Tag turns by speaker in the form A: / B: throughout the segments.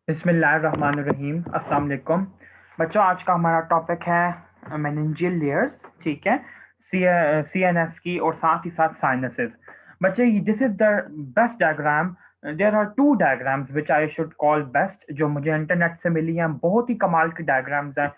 A: बिस्मिल्लाहिर्रहमानिर्रहीम। अस्सलाम वालेकुम बच्चों, आज का हमारा टॉपिक है मेनिंजियल लेयर्स। ठीक है, सीएनएस की और साथ ही साथ साइनसेस। बच्चे, this is the best diagram. There are two diagrams which I should call best, जो मुझे इंटरनेट से मिली हैं। बहुत ही कमाल की डायग्राम्स हैं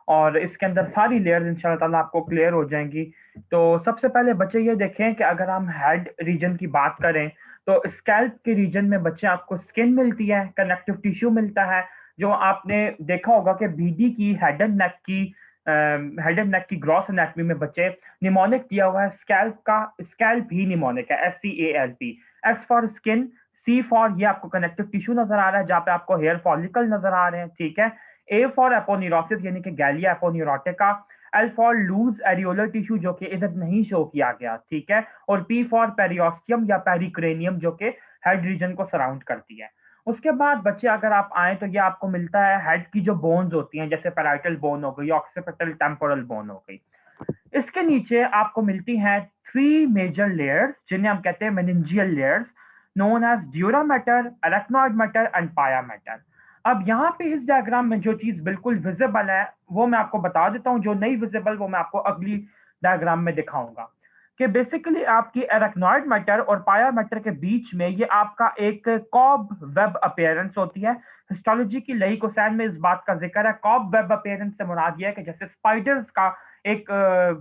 A: और इसके अंदर सारी लेयर्स इंशाल्लाह ताला आपको क्लियर हो जाएंगी। तो सबसे पहले बच्चे ये देखें कि अगर हम हेड रीजन की बात करें तो स्कैल्प के रीजन में बच्चे आपको स्किन मिलती है, कनेक्टिव टिश्यू मिलता है। जो आपने देखा होगा कि बीडी की हेड एंड नेक की ग्रॉस एनाटमी में बच्चे निमोनिक दिया हुआ है। स्कैल्प का स्कैल्प ही निमोनिक है, SCALP। S for skin, C for ये आपको कनेक्टिव टिश्यू नजर आ रहा है जहाँ पे आपको हेयर फॉलिकल नजर आ रहे हैं। ठीक है, ए फॉर एपोन्यूरोसिस यानी कि galea aponeurotica, L for loose areolar tissue जो कि इधर नहीं शो किया गया। ठीक है, और पी फॉर पेरियोस्टियम या पेरिक्रेनियम जो कि हेड रीजन को सराउंड करती है। उसके बाद बच्चे अगर आप आए तो ये आपको मिलता है हेड की जो बोन्स होती हैं, जैसे पैराइटल बोन हो गई, ऑक्सीपिटल टेम्पोरल बोन हो गई। इसके नीचे आपको मिलती हैं थ्री मेजर लेयर्स जिन्हें हम कहते हैं meningeal layers, known as dura mater, arachnoid mater and pia mater. अब यहाँ पे इस डायग्राम में जो चीज बिल्कुल विजिबल है वो मैं आपको बता देता हूँ, जो नहीं विजिबल वो मैं आपको अगली डायग्राम में दिखाऊंगा। कि बेसिकली आपकी एरेक्नॉइड मैटर और पाया मैटर के बीच में ये आपका एक कॉब वेब अपीयरेंस होती है। हिस्टोलॉजी की लई कोसैन में इस बात का जिक्र है। कॉब वेब अपीयरेंस से मुराद ये है कि जैसे स्पाइडर्स का एक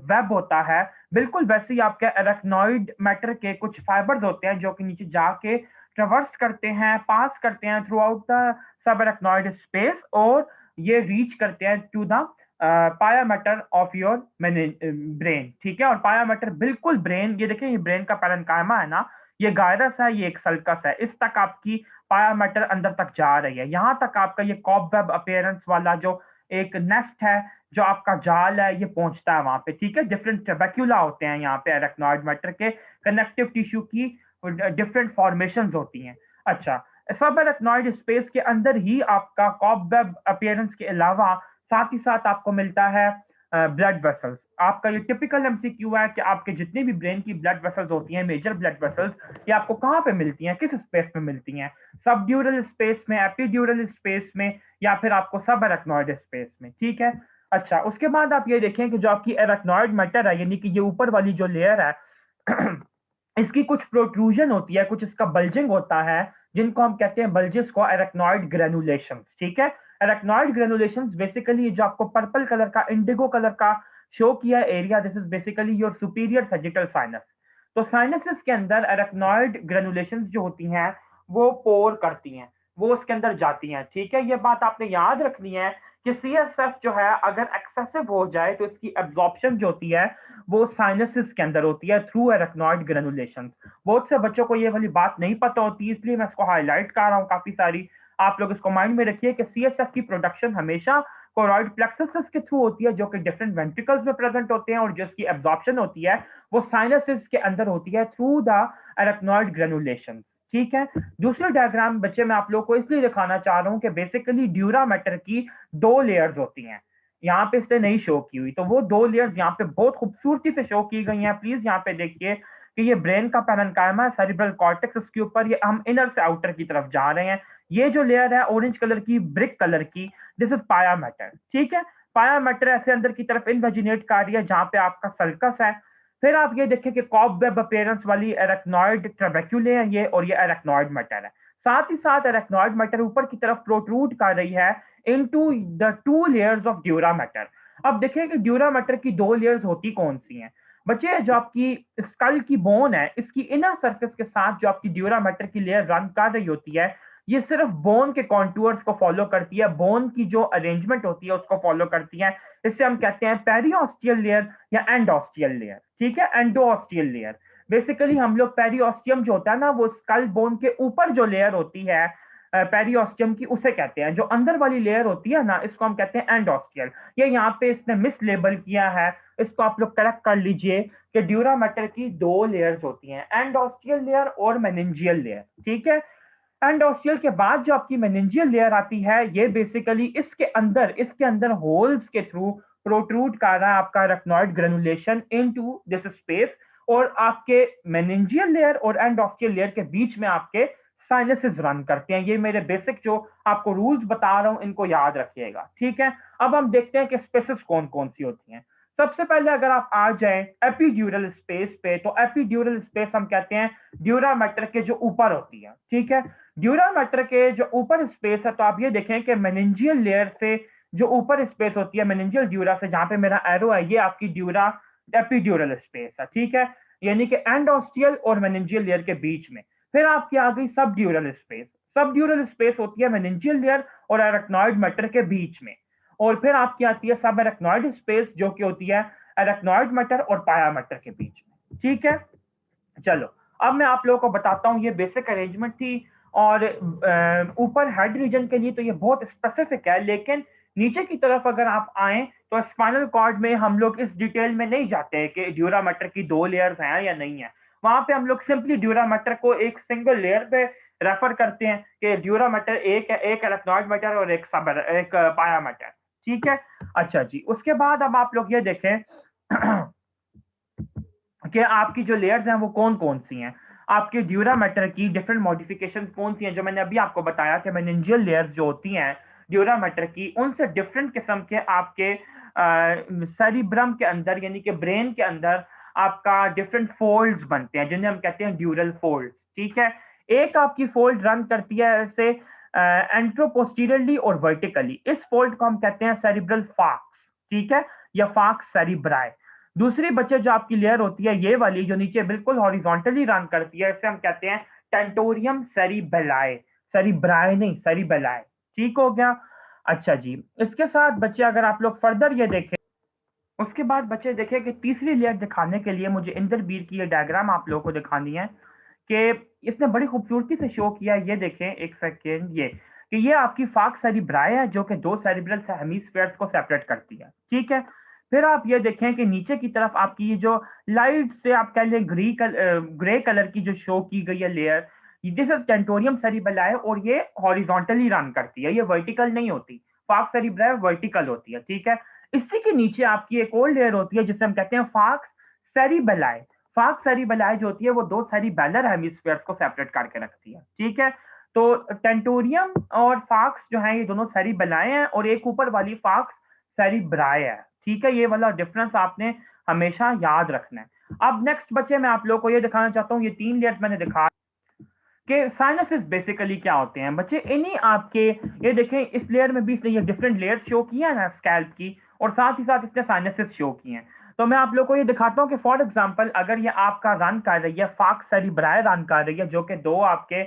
A: वेब होता है, बिल्कुल वैसे ही आपके एरेक्नॉइड मैटर के कुछ फाइबर्स होते हैं जो कि नीचे जाके ट्रेवर्स करते हैं, पास करते हैं through out the sub arachnoid space, और ये रीच करते हैं टू द पाया मैटर ऑफ योर ब्रेन। ठीक है, और पाया मैटर बिल्कुल ब्रेन, ये देखिए ये ब्रेन का पैरेन्काइमा है ना, ये गायरस है, ये एक सल्कस है, इस तक आपकी पाया मैटर अंदर तक जा रही है। यहां तक आपका ये कॉबवेब अपीयरेंस वाला जो एक नेस्ट है, जो आपका जाल है, ये पहुंचता है वहां पे। ठीक है, डिफरेंट ट्रेबेक्युला होते हैं यहाँ पे एरेक्नॉइड मैटर के, कनेक्टिव टिश्यू की डिफरेंट फॉर्मेशंस होती हैं। अच्छा, सब एरेक्नॉइड स्पेस के अंदर ही आपका कॉबवेब अपीयरेंस के अलावा साथ ही साथ आपको मिलता है ब्लड वेसल्स। आपका ये टिपिकल एमसीक्यू है कि आपके जितनी भी ब्रेन की ब्लड वेसल्स होती हैं, मेजर ब्लड वेसल्स, ये आपको कहाँ पे मिलती हैं, किस स्पेस में मिलती हैं? सबड्यूरल स्पेस में, एपिड्यूरल स्पेस में, या फिर आपको सब एरेक्नॉइड स्पेस में। ठीक है, अच्छा उसके बाद आप ये देखें कि जो आपकी एरेक्नॉइड मैटर है, यानी कि ये ऊपर वाली जो लेयर है इसकी कुछ प्रोट्रूजन होती है, कुछ इसका बल्जिंग होता है, जिनको हम कहते हैं बल्जेस को एरेक्नॉइड ग्रेनुलेशन। ठीक है, एरेक्नॉइड ग्रेनुलेशन बेसिकली जो आपको पर्पल कलर का, इंडिगो कलर का शो किया area, this is basically your superior sagittal sinus. तो साइनसेस के अंदर एरेक्नॉइड ग्रेनुलेशन जो होती हैं वो पोर करती हैं, वो उसके अंदर जाती हैं। ठीक है, ये बात आपने याद रखनी है कि CSF जो है अगर एक्सेसिव हो जाए तो इसकी एब्जॉर्प्शन जो होती है वो साइनसिस के अंदर होती है थ्रू एरेक्नॉइड ग्रेनुलेशन। बहुत से बच्चों को ये वाली बात नहीं पता होती, इसलिए मैं इसको हाईलाइट कर रहा हूँ काफी सारी। आप लोग इसको माइंड में रखिए कि CSF की प्रोडक्शन हमेशा कोरॉइड प्लेक्सस के थ्रू होती है, जो कि डिफरेंट वेंट्रिकल्स में प्रेजेंट होते हैं, और जिसकी एब्जॉर्प्शन होती है वो साइनसिस के अंदर होती है थ्रू द एरेक्नॉइड ग्रेनुलेशन। ठीक है, दूसरे डायग्राम बच्चे मैं आप लोग को इसलिए दिखाना चाह रहा हूं कि बेसिकली ड्यूरा मैटर की दो लेयर्स होती हैं। यहाँ पे इससे नहीं शो की हुई, तो वो दो लेयर्स यहाँ पे बहुत खूबसूरती से शो की गई हैं। प्लीज यहाँ पे देखिए कि ये ब्रेन का पैरेन्काइमा है, सेरिब्रल कॉर्टेक्स, इसके ऊपर ये हम इनर से आउटर की तरफ जा रहे हैं। ये जो लेयर है ऑरेंज कलर की, ब्रिक कलर की, दिस इज पाया मैटर। ठीक है, पाया मैटर ऐसे अंदर की तरफ इनवेजिनेट कर रही है जहां पे आपका सल्कस है। फिर आप ये देखें कि कॉब वेब अपीयरेंस वाली एरेक्नॉइड ट्रेबेक्यूले है ये, और ये एरेक्नॉइड मैटर है। साथ ही साथ एरेक्नॉइड मैटर ऊपर की तरफ प्रोट्रूड कर रही है into the two layers of dura mater. अब देखें कि ड्यूरा मैटर की दो लेयर्स होती कौन सी हैं। बच्चे, जो आपकी स्कल की बोन है, इसकी इनर सरफेस के साथ जो आपकी ड्यूरा मैटर की लेयर रन कर रही होती है, ये सिर्फ बोन के कॉन्टूर्स को फॉलो करती है, बोन की जो अरेंजमेंट होती है उसको फॉलो करती है। इससे हम कहते हैं पेरियोस्टियल लेयर या एंडोस्टियल लेयर। ठीक है, एंडोस्टियल लेयर। बेसिकली हम लोग पेरियोस्टियम जो होता है ना, वो स्कल बोन के ऊपर जो लेयर होती है पेरियोस्टियम की, उसे कहते हैं। जो अंदर वाली लेयर होती है ना, इसको हम कहते हैं एंडोस्टियल। ये यहाँ पे इसने मिस लेबल किया है, इसको आप लोग करेक्ट कर लीजिए कि ड्यूरा मैटर की दो लेयर्स होती हैं, एंडोस्टियल लेयर और मेनिंजियल लेयर। ठीक है, एंडोस्टियल के बाद जो आपकी मेनिंजियल लेयर आती है, ये बेसिकली इसके अंदर होल्स के थ्रू प्रोट्रूड कर रहा है आपका arachnoid granulation into this space, और आपके मेनिंजियल लेयर और एंडोस्टियल लेयर के बीच में आपके साइनसेस रन करते हैं। ये मेरे बेसिक जो आपको रूल्स बता रहा हूं, इनको याद रखिएगा, ठीक है। अब हम देखते हैं कि स्पेसेस कौन कौन सी होती हैं। सबसे पहले अगर आप आ जाएं एपिड्यूरल स्पेस पे, तो एपिड्यूरल स्पेस हम कहते हैं ड्यूरा मैटर के जो ऊपर होती है, ठीक है। ड्यूरा मैटर के जो ऊपर स्पेस है, तो आप ये देखें कि मेनिंजियल लेयर से जो ऊपर स्पेस होती है, मेनिंजियल ड्यूरा से, जहां पे मेरा एरो है, ये आपकी ड्यूरा एपिड्यूरल स्पेस है, ठीक है। यानी कि एंडोस्टियल और मेनिंजियल लेयर के बीच में। फिर आपकी आ गई सब ड्यूरल स्पेस। सब ड्यूरल स्पेस होती है मेनिंजियल लेयर और एरेक्नॉइड मैटर के बीच में। और फिर आपकी आती है सब एरेक्नॉइड स्पेस, जो कि होती है एरेक्नॉइड मैटर और पाया मैटर के बीच में, ठीक है। चलो, अब मैं आप लोगों को बताता हूँ, ये बेसिक अरेंजमेंट थी। और ऊपर हेड रीजन के लिए तो ये बहुत स्पेसिफिक है, लेकिन नीचे की तरफ अगर आप आए तो स्पाइनल कॉर्ड में हम लोग इस डिटेल में नहीं जाते हैं कि ड्यूरा मैटर की 2 लेयर्स हैं या नहीं है। वहां पे हम लोग सिंपली ड्यूरा मैटर को एक सिंगल लेयर पे रेफर करते हैं कि ड्यूरा मैटर एक है, एक एरेक्नॉइड मैटर और एक सब एक पाया मैटर, ठीक है। अच्छा जी, उसके बाद अब आप लोग ये देखें कि आपकी जो लेयर्स हैं वो कौन कौन सी हैं। आपके ड्यूरा मैटर की डिफरेंट मॉडिफिकेशन कौन सी हैं, जो मैंने अभी आपको बताया कि मेनिंजियल लेयर्स जो होती हैं ड्यूरा मैटर की, उनसे डिफरेंट किस्म के आपके सेरिब्रम के अंदर, यानी कि ब्रेन के अंदर आपका डिफरेंट फोल्ड्स बनते हैं, जिन्हें हम कहते हैं ड्यूरल फोल्ड, ठीक है। एक आपकी फोल्ड रन करती है ऐसे एंट्रोपोस्टीरियरली और वर्टिकली। इस फोल्ड को हम कहते हैं सेरिब्रल फाक्स, ठीक है, या फाक्स सेरिब्राई। दूसरी बच्चे जो आपकी लेयर होती है ये वाली, जो नीचे बिल्कुल हॉरिजॉन्टली रन करती है, इसे हम कहते हैं टेंटोरियम सेरिबेलाए। सेरिब्राए नहीं, सेरिबेलाए, ठीक हो गया। अच्छा जी, इसके साथ बच्चे अगर आप लोग फर्दर ये देखें, उसके बाद बच्चे देखें कि तीसरी लेयर दिखाने के लिए मुझे इंदरबीर की ये डायग्राम आप लोगों को दिखानी है कि इसने बड़ी खूबसूरती से शो किया। ये देखें एक सेकेंड, ये कि ये आपकी फाक सेरिब्राए है, जो कि 2 सेरिब्रल हेमिस्फीयर्स को सेपरेट करती है, ठीक है। फिर आप ये देखें कि नीचे की तरफ आपकी ये जो लाइट से आप कह लें ग्रे कलर की जो शो की गई है लेयर, दिस इज टेंटोरियम सेरिबेलाए, और ये हॉरिजॉन्टली रन करती है, ये वर्टिकल नहीं होती। फाक सेरिब्राए वर्टिकल होती है, ठीक है। इसी के नीचे आपकी एक और लेयर होती है जिसे हम कहते हैं फाक्स सेरिबेलाए। फाक्स सेरिबेलाए जो होती है वो 2 सेरिबेलर हेमिस्फीयर्स को सेपरेट करके रखती है, ठीक है। तो टेंटोरियम और फाक्स जो है ये दोनों सेरिबेलाए हैं, और एक ऊपर वाली फाक्स सेरिब्राए है, ठीक है। ये वाला डिफरेंस आपने हमेशा याद रखना है। अब नेक्स्ट बच्चे मैं आप लोगों को ये दिखाना चाहता हूँ, ये 3 लेयर्स मैंने दिखा कि साइनसेस बेसिकली क्या होते हैं बच्चे। इन्हीं आपके ये देखें, इस लेयर में भी ये डिफरेंट लेयर शो किया है ना स्कैल्प की, और साथ ही साथ इसने साइनसेस शो किए हैं। तो मैं आप लोग को ये दिखाता हूं कि फॉर एग्जांपल अगर ये आपका रन कर रही है, फाक्स सेरिब्राए रन कर रही है, जो कि 2 आपके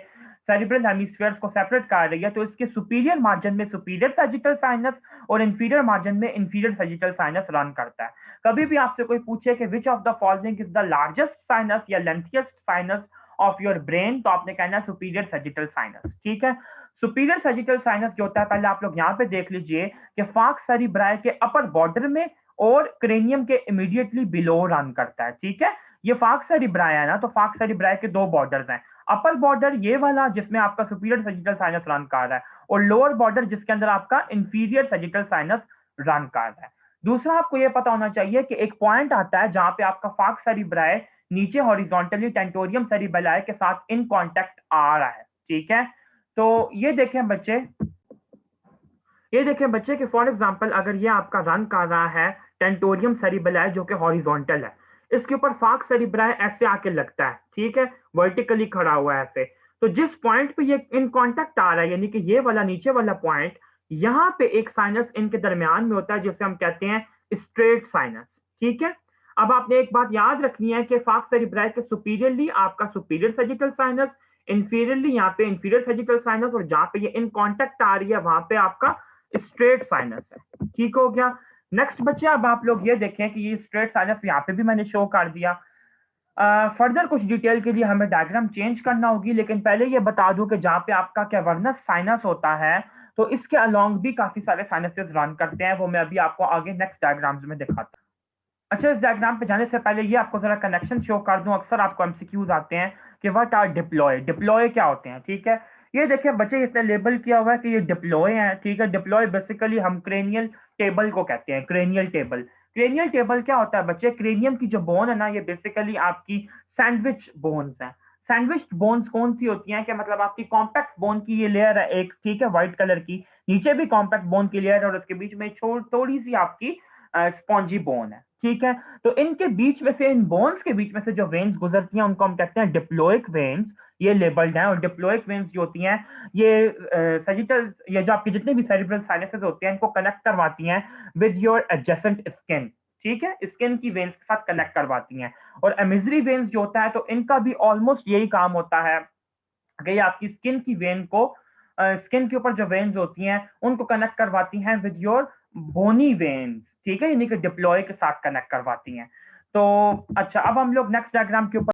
A: सेरिब्रल हेमिस्फीयर्स को सेपरेट कर रही है, तो इसके सुपीरियर मार्जिन में सुपीरियर सैजिटल साइनस और इंफीरियर मार्जिन में इंफीरियर सैजिटल साइनस रन करता है। कभी भी आपसे कोई पूछे कि which of the following is the largest sinus या लेंथिएस्ट साइनस ऑफ योर ब्रेन, तो आपने कहना है सुपीरियर सैजिटल साइनस, ठीक है। सुपीरियर सैजिटल साइनस जो होता है, पहले आप लोग यहाँ पे देख लीजिए कि फाक्स सेरिब्राए के अपर बॉर्डर में और क्रेनियम के इमीडिएटली बिलो रन करता है, ठीक है। ये फाक्स सेरिब्राए है ना, तो फाक्स सेरिब्राए के 2 बॉर्डर्स हैं। अपर बॉर्डर ये वाला जिसमें आपका सुपीरियर सैजिटल साइनस रन कर रहा है, और लोअर बॉर्डर जिसके अंदर आपका इंफीरियर सैजिटल साइनस रन कर रहा है। दूसरा आपको यह पता होना चाहिए कि एक पॉइंट आता है जहां पे आपका फाक्स सेरिब्राए नीचे हॉरिजॉन्टली टेंटोरियम सेरिबेलाए के साथ इन कांटेक्ट आ रहा है, ठीक है। तो ये देखें बच्चे कि फॉर एग्जांपल अगर ये आपका रन कर रहा है टेंटोरियम सेरिबेलाए जो कि हॉरिजॉन्टल है, इसके ऊपर फाक्स सेरिब्राए ऐसे आके लगता है, ठीक है, वर्टिकली खड़ा हुआ है ऐसे। तो जिस पॉइंट पे ये इन कांटेक्ट आ रहा है, यानी कि ये वाला नीचे वाला पॉइंट, यहां पे एक साइनस इनके दरमियान में होता है जिसे हम कहते हैं स्ट्रेट साइनस, ठीक है। अब आपने एक बात याद रखनी है कि फाक्स सेरिब्राए के सुपीरियरली आपका सुपीरियर सैजिटल साइनस, इंफीरियरली यहाँ पे इंफीरियर सैजिटल साइनस, और जहां पे ये इन कांटेक्ट आ रही है वहां पे आपका स्ट्रेट साइनस है, ठीक हो गया। नेक्स्ट बच्चे अब आप लोग ये देखें कि ये स्ट्रेट साइनस यहाँ पे भी मैंने शो कर दिया। फर्दर कुछ डिटेल के लिए हमें डायग्राम चेंज करना होगी, लेकिन पहले ये बता दूं कि जहाँ पे आपका कैवर्नस साइनस होता है, तो इसके अलोंग भी काफी सारे साइनसेस रन करते हैं, वो मैं अभी आपको आगे नेक्स्ट डायग्राम्स में दिखाता हूँ। अच्छा, इस डायग्राम पे जाने से पहले ये आपको जरा कनेक्शन शो कर दूं। अक्सर आपको एमसीक्यूज आते हैं कि व्हाट आर डिप्लॉय, डिप्लॉय क्या होते हैं, ठीक है। ये देखिए बच्चे, इसने लेबल किया हुआ है कि ये डिप्लॉय है, ठीक है। डिप्लॉय बेसिकली हम क्रेनियल टेबल को कहते हैं, क्रेनियल टेबल। क्रेनियल टेबल क्या होता है बच्चे, क्रेनियम की जो बोन है ना, ये बेसिकली आपकी सैंडविच बोन्स है। सैंडविच्ड बोन्स कौन सी होती हैं? कि मतलब आपकी कॉम्पैक्ट बोन की ये लेयर है एक, ठीक है, व्हाइट कलर की, नीचे भी कॉम्पैक्ट बोन की लेयर है और उसके बीच में थोड़ी सी आपकी स्पॉन्जी बोन है, ठीक है। तो इनके बीच में से, इन बोन्स के बीच में से जो वेन्स गुजरती हैं उनको हम कहते हैं डिप्लोइक वेन्स। ये लेबल्ड हैं, और डिप्लोइक वेन्स जो होती हैं ये सजिटल, ये जो आपकी जितने भी सेरिब्रल साइनसेस होते हैं इनको कनेक्ट करवाती हैं विद योर एडजेसेंट स्किन, ठीक है, स्किन की वेन्स के साथ कनेक्ट करवाती हैं। और एमिजरी वेन्स जो होता है तो इनका भी ऑलमोस्ट यही काम होता है कि ये आपकी स्किन की वेन को, स्किन के ऊपर जो वेन्स होती हैं उनको कनेक्ट करवाती हैं विद योर बोनी वेन्स, ठीक है, यानी कि डिप्लॉय के साथ कनेक्ट करवाती हैं। तो अच्छा, अब हम लोग नेक्स्ट डायग्राम के ऊपर